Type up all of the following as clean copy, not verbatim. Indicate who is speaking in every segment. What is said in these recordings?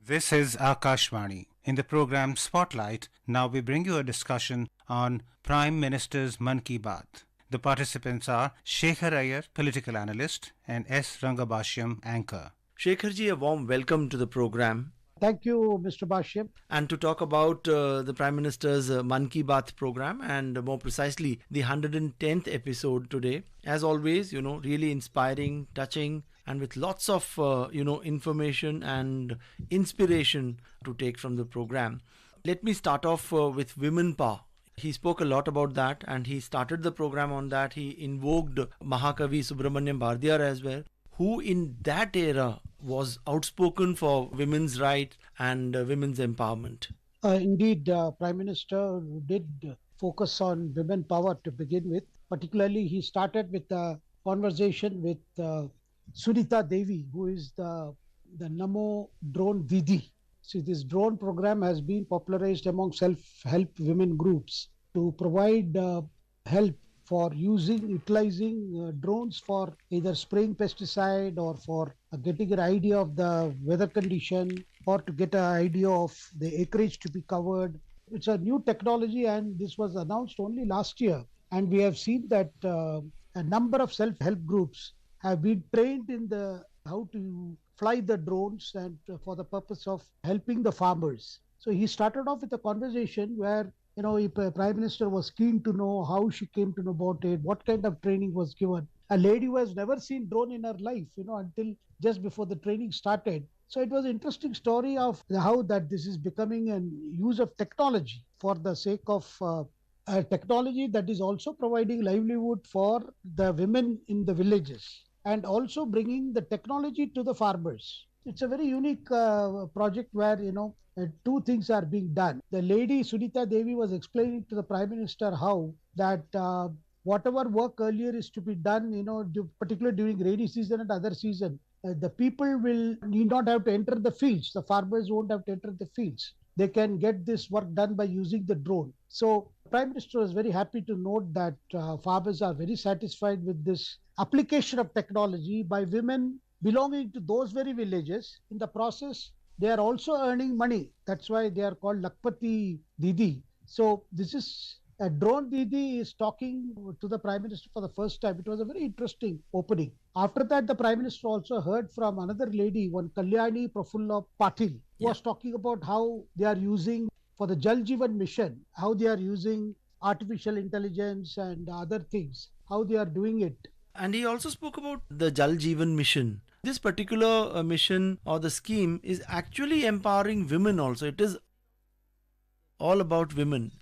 Speaker 1: This is Akashvani. In the program Spotlight, now we bring you a discussion on Prime Minister's Mann Ki Baat. The participants are Shekhar Iyer, political analyst, and S. Rangabashyam, anchor.
Speaker 2: Shekharji, a warm welcome to the program.
Speaker 3: Thank you, Mr. Bashir.
Speaker 2: And to talk about the Prime Minister's Mann Ki Baat program and more precisely the 110th episode today. As always, really inspiring, touching, and with lots of, information and inspiration to take from the program. Let me start off with women power. He spoke a lot about that and he started the program on that. He invoked Mahakavi Subramanyam Bhardiyar as well, who in that era was outspoken for women's rights and women's empowerment.
Speaker 3: Indeed, Prime Minister did focus on women power to begin with. Particularly, he started with a conversation with Sunita Devi, who is the Namo Drone Didi. So this drone program has been popularized among self-help women groups to provide help for utilizing drones for either spraying pesticide or for getting an idea of the weather condition or to get an idea of the acreage to be covered. It's a new technology and this was announced only last year. And we have seen that a number of self-help groups have been trained in how to fly the drones and for the purpose of helping the farmers. So he started off with a conversation where if a Prime Minister was keen to know how she came to know about it, what kind of training was given. A lady who has never seen drone in her life, until just before the training started. So it was an interesting story of how that this is becoming a use of technology for the sake of a technology that is also providing livelihood for the women in the villages and also bringing the technology to the farmers. It's a very unique project where, two things are being done. The lady Sunita Devi was explaining to the Prime Minister how that whatever work earlier is to be done, particularly during rainy season and other season, the people need not have to enter the fields. The farmers won't have to enter the fields. They can get this work done by using the drone. So Prime Minister was very happy to note that farmers are very satisfied with this application of technology by women belonging to those very villages. In the process, they are also earning money. That's why they are called Lakpati Didi. So this is a drone Didi is talking to the Prime Minister for the first time. It was a very interesting opening. After that, the Prime Minister also heard from another lady, one Kalahandi Prafulla Patil, who was talking about how they are using for the Jal Jeevan mission, how they are using artificial intelligence and other things, how they are doing it.
Speaker 2: And he also spoke about the Jal Jeevan mission. This particular mission or the scheme is actually empowering women also. It is all about women.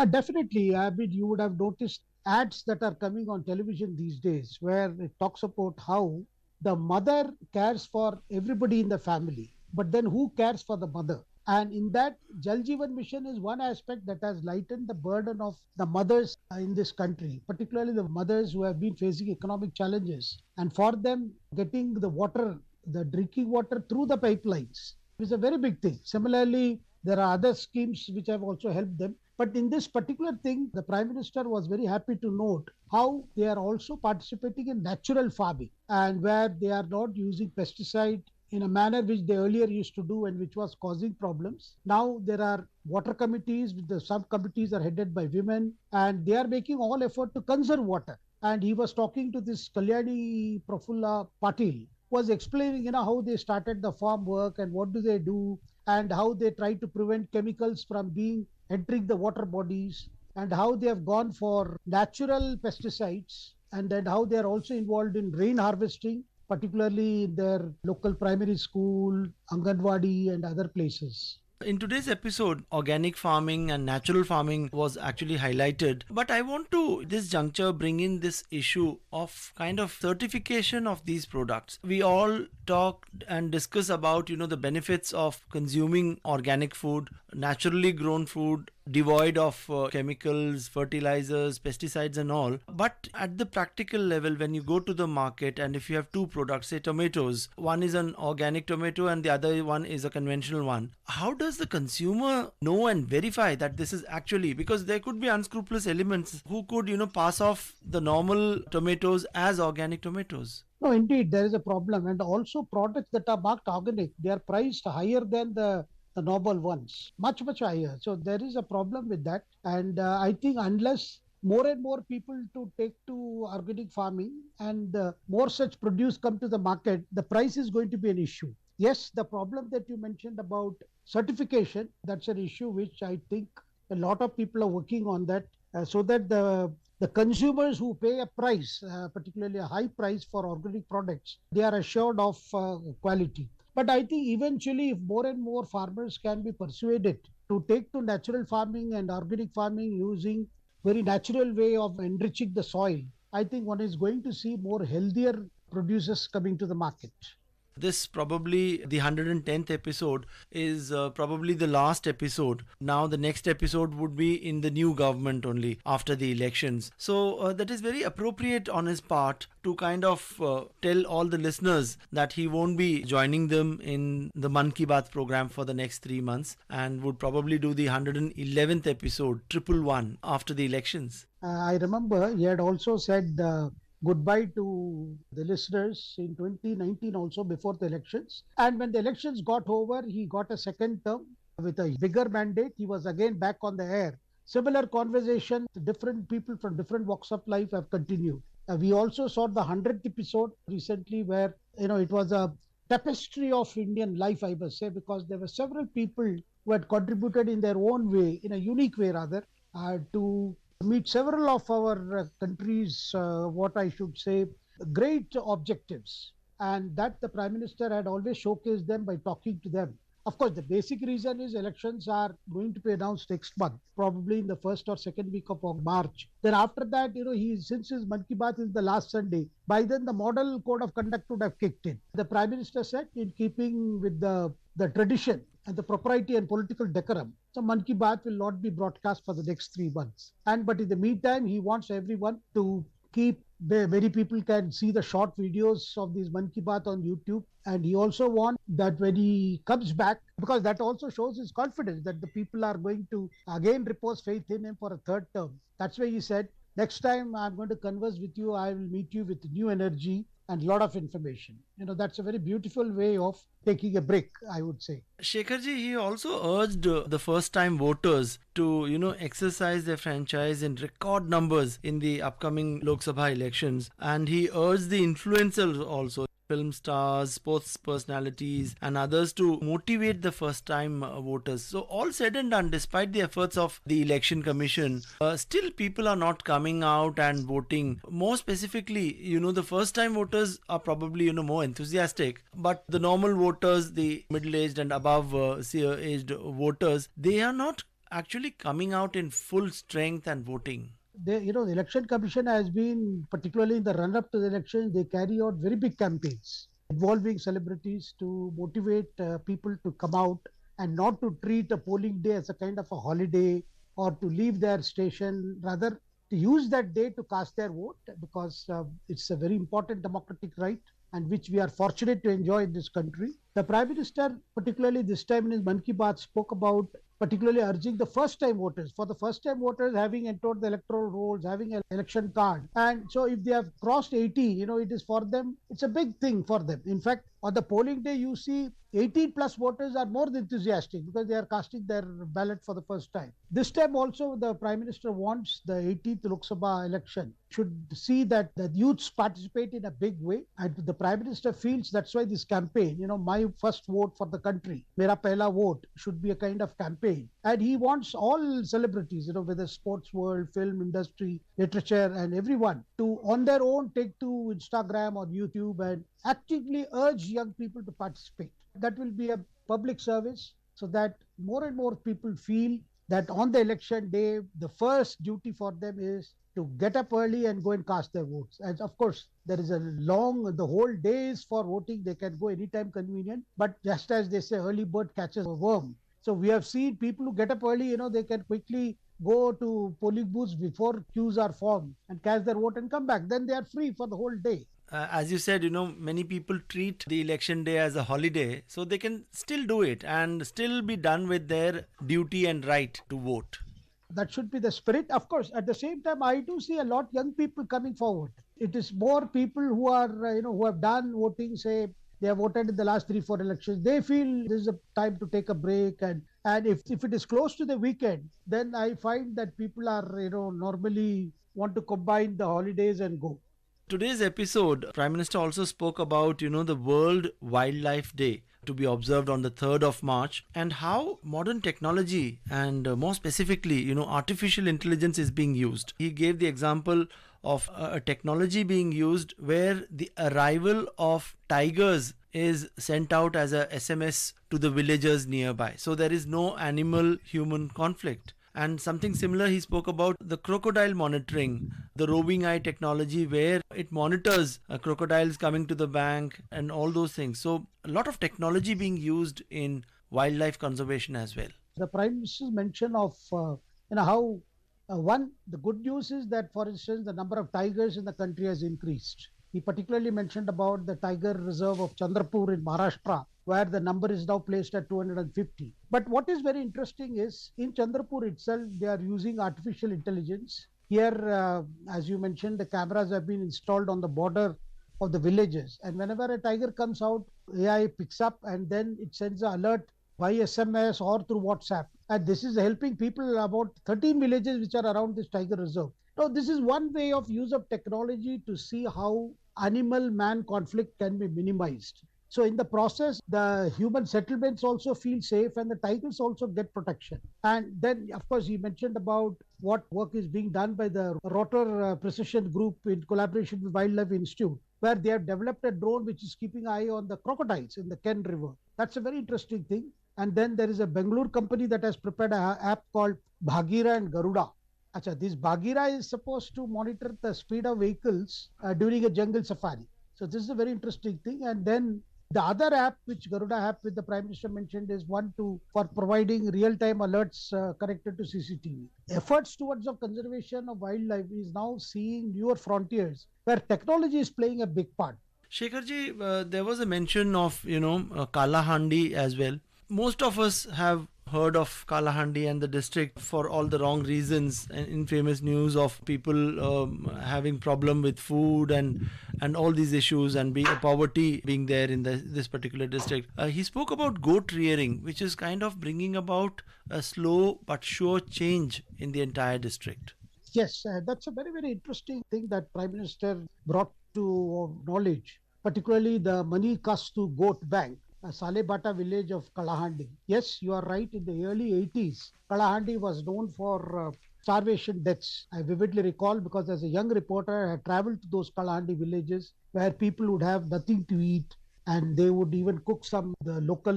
Speaker 3: Definitely. I mean, you would have noticed ads that are coming on television these days where it talks about how the mother cares for everybody in the family. But then who cares for the mother? And in that, Jal Jeevan Mission is one aspect that has lightened the burden of the mothers in this country, particularly the mothers who have been facing economic challenges. And for them, getting the water, the drinking water through the pipelines is a very big thing. Similarly, there are other schemes which have also helped them. But in this particular thing, the Prime Minister was very happy to note how they are also participating in natural farming and where they are not using pesticide in a manner which they earlier used to do and which was causing problems. Now there are water committees, the sub-committees are headed by women and they are making all effort to conserve water. And he was talking to this Kalahandi Prafulla Patil, was explaining how they started the farm work and what do they do and how they try to prevent chemicals from entering the water bodies and how they have gone for natural pesticides and then how they are also involved in rain harvesting, particularly in their local primary school, Anganwadi and other places.
Speaker 2: In today's episode, organic farming and natural farming was actually highlighted. But I want to, this juncture, bring in this issue of kind of certification of these products. We all talk and discuss about, the benefits of consuming organic food, naturally grown food, devoid of chemicals, fertilizers, pesticides and all. But at the practical level, when you go to the market and if you have two products, say tomatoes, one is an organic tomato and the other one is a conventional one, how does the consumer know and verify that this is actually, because there could be unscrupulous elements who could, pass off the normal tomatoes as organic tomatoes?
Speaker 3: No, indeed, there is a problem. And also, products that are marked organic, they are priced higher than the normal ones, much, much higher. So, there is a problem with that. And I think unless more and more people to take to organic farming and more such produce come to the market, the price is going to be an issue. Yes, the problem that you mentioned about certification, that's an issue which I think a lot of people are working on that so that the consumers who pay a price, particularly a high price for organic products, they are assured of quality. But I think eventually, if more and more farmers can be persuaded to take to natural farming and organic farming using very natural way of enriching the soil, I think one is going to see more healthier producers coming to the market.
Speaker 2: This probably the 110th episode is probably the last episode. Now the next episode would be in the new government only after the elections. So that is very appropriate on his part to kind of tell all the listeners that he won't be joining them in the Mann Ki Baat program for the next 3 months and would probably do the 111th episode, triple one, after the elections.
Speaker 3: I remember he had also said goodbye to the listeners in 2019, also before the elections. And when the elections got over, he got a second term with a bigger mandate. He was again back on the air. Similar conversation, different people from different walks of life have continued. We also saw the 100th episode recently where, it was a tapestry of Indian life, I must say, because there were several people who had contributed in their own way, in a unique way rather, to meet several of our countries, what I should say, great objectives. And that the Prime Minister had always showcased them by talking to them. Of course, the basic reason is elections are going to be announced next month, probably in the first or second week of March. Then after that, since his Mann Ki Baat is the last Sunday, by then the model code of conduct would have kicked in. The Prime Minister said, in keeping with the tradition and the propriety and political decorum, so Mann Ki Baat will not be broadcast for the next 3 months. But in the meantime, he wants everyone to keep many people can see the short videos of these Mann Ki Baat on YouTube. And he also wants that when he comes back, because that also shows his confidence that the people are going to again repose faith in him for a third term. That's why he said, next time I'm going to converse with you, I will meet you with new energy and a lot of information. That's a very beautiful way of taking a break, I would say.
Speaker 2: Shekharji, he also urged the first time voters to, exercise their franchise in record numbers in the upcoming Lok Sabha elections. And he urged the influencers also, film stars, sports personalities, and others to motivate the first time voters. So, all said and done, despite the efforts of the Election Commission, still people are not coming out and voting. More specifically, the first time voters are probably, more enthusiastic, but the normal voters, the middle aged and above aged voters, they are not actually coming out in full strength and voting.
Speaker 3: The election commission has been, particularly in the run up to the election, they carry out very big campaigns involving celebrities to motivate people to come out and not to treat a polling day as a kind of a holiday or to leave their station, rather to use that day to cast their vote, because it's a very important democratic right and which we are fortunate to enjoy in this country. The Prime Minister, particularly this time in his Mann Ki Baat, spoke about particularly urging the first time voters, for the first time voters having entered the electoral rolls, having an election card. And so if they have crossed 80, it is for them, it's a big thing for them. In fact, on the polling day, you see 18 plus voters are more enthusiastic because they are casting their ballot for the first time. This time also, the Prime Minister wants the 18th Lok Sabha election should see that the youths participate in a big way. And the Prime Minister feels that's why this campaign, my first vote for the country, Mera Pehla Vote, should be a kind of campaign. And he wants all celebrities, whether sports world, film industry, literature, and everyone to, on their own, take to Instagram or YouTube and actively urge young people to participate. That will be a public service so that more and more people feel that on the election day, the first duty for them is to get up early and go and cast their votes. And of course, there is the whole day is for voting. They can go anytime convenient. But just as they say, early bird catches a worm. So we have seen people who get up early, they can quickly go to polling booths before queues are formed and cast their vote and come back. Then they are free for the whole day.
Speaker 2: As you said, many people treat the election day as a holiday, so they can still do it and still be done with their duty and right to vote.
Speaker 3: That should be the spirit. Of course, at the same time, I do see a lot young people coming forward. It is more people who are, who have done voting, say, they have voted in the last 3, 4 elections. They feel this is a time to take a break. And if it is close to the weekend, then I find that people are, normally want to combine the holidays and go.
Speaker 2: Today's episode, Prime Minister also spoke about, the World Wildlife Day to be observed on the 3rd of March, and how modern technology and more specifically, artificial intelligence is being used. He gave the example of a technology being used where the arrival of tigers is sent out as a SMS to the villagers nearby. So there is no animal human conflict. And something similar he spoke about the crocodile monitoring, the roving eye technology where it monitors crocodiles coming to the bank and all those things. So a lot of technology being used in wildlife conservation as well.
Speaker 3: The Prime Minister's mention of, how the good news is that, for instance, the number of tigers in the country has increased. He particularly mentioned about the tiger reserve of Chandrapur in Maharashtra, where the number is now placed at 250. But what is very interesting is in Chandrapur itself, they are using artificial intelligence. Here, as you mentioned, the cameras have been installed on the border of the villages. And whenever a tiger comes out, AI picks up and then it sends an alert by SMS or through WhatsApp. And this is helping people about 13 villages which are around this tiger reserve. Now, this is one way of use of technology to see how animal-man conflict can be minimized. So in the process, the human settlements also feel safe and the tigers also get protection. And then, of course, he mentioned about what work is being done by the Rotor Precision Group in collaboration with Wildlife Institute, where they have developed a drone which is keeping eye on the crocodiles in the Ken River. That's a very interesting thing. And then there is a Bangalore company that has prepared an app called Bhagira and Garuda. This Bhagira is supposed to monitor the speed of vehicles during a jungle safari. So this is a very interesting thing. And then the other app, which Garuda app, which the Prime Minister mentioned, is for providing real-time alerts connected to CCTV. Efforts towards the conservation of wildlife is now seeing newer frontiers where technology is playing a big part.
Speaker 2: Shekharji, there was a mention of, Kalahandi as well. Most of us have heard of Kalahandi and the district for all the wrong reasons, and infamous news of people having problem with food and all these issues, and poverty being there in this particular district. He spoke about goat rearing, which is kind of bringing about a slow but sure change in the entire district.
Speaker 3: Yes, that's a very, very interesting thing that Prime Minister brought to knowledge, particularly the Mani Kastu Goat Bank, a Salebata village of Kalahandi. Yes, you are right. In the early 80s, Kalahandi was known for starvation deaths. I vividly recall because as a young reporter, I had traveled to those Kalahandi villages where people would have nothing to eat and they would even cook some the local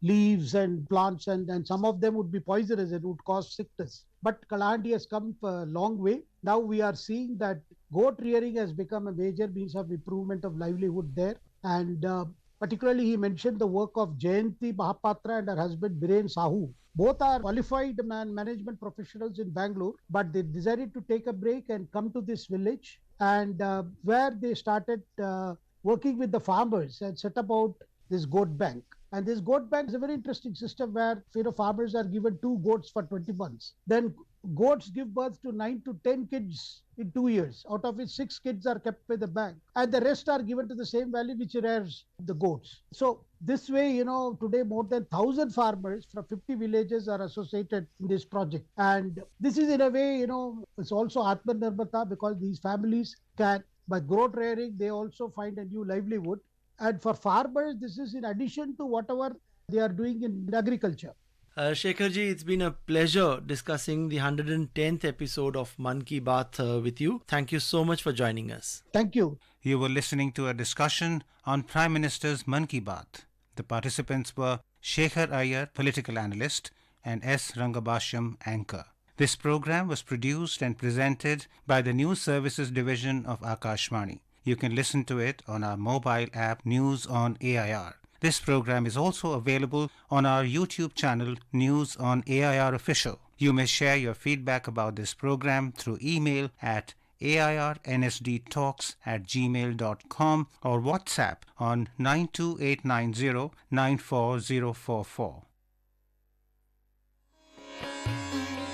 Speaker 3: leaves and plants and some of them would be poisonous and would cause sickness. But Kalahandi has come a long way. Now we are seeing that goat rearing has become a major means of improvement of livelihood there. And particularly, he mentioned the work of Jayanti Mahapatra and her husband Biren Sahu. Both are qualified management professionals in Bangalore, but they decided to take a break and come to this village, and where they started working with the farmers and set about this goat bank. And this goat bank is a very interesting system where farmers are given 2 goats for 20 months. Then goats give birth to 9 to 10 kids in 2 years, out of which 6 kids are kept by the bank. And the rest are given to the same valley which rears the goats. So this way, today more than 1,000 farmers from 50 villages are associated in this project. And this is in a way, it's also Atmanirbharta because these families can, by goat rearing, they also find a new livelihood. And for farmers, this is in addition to whatever they are doing in agriculture.
Speaker 2: Shekharji, it's been a pleasure discussing the 110th episode of Mann Ki Baat with you. Thank you so much for joining us.
Speaker 3: Thank you.
Speaker 1: You were listening to a discussion on Prime Minister's Mann Ki Baat. The participants were Shekhar Iyer, political analyst, and S. Rangabashyam, anchor. This program was produced and presented by the News Services Division of Akashvani. You can listen to it on our mobile app News on AIR. This program is also available on our YouTube channel News on AIR Official. You may share your feedback about this program through email at airnsdtalks@gmail.com or WhatsApp on 92890 94044.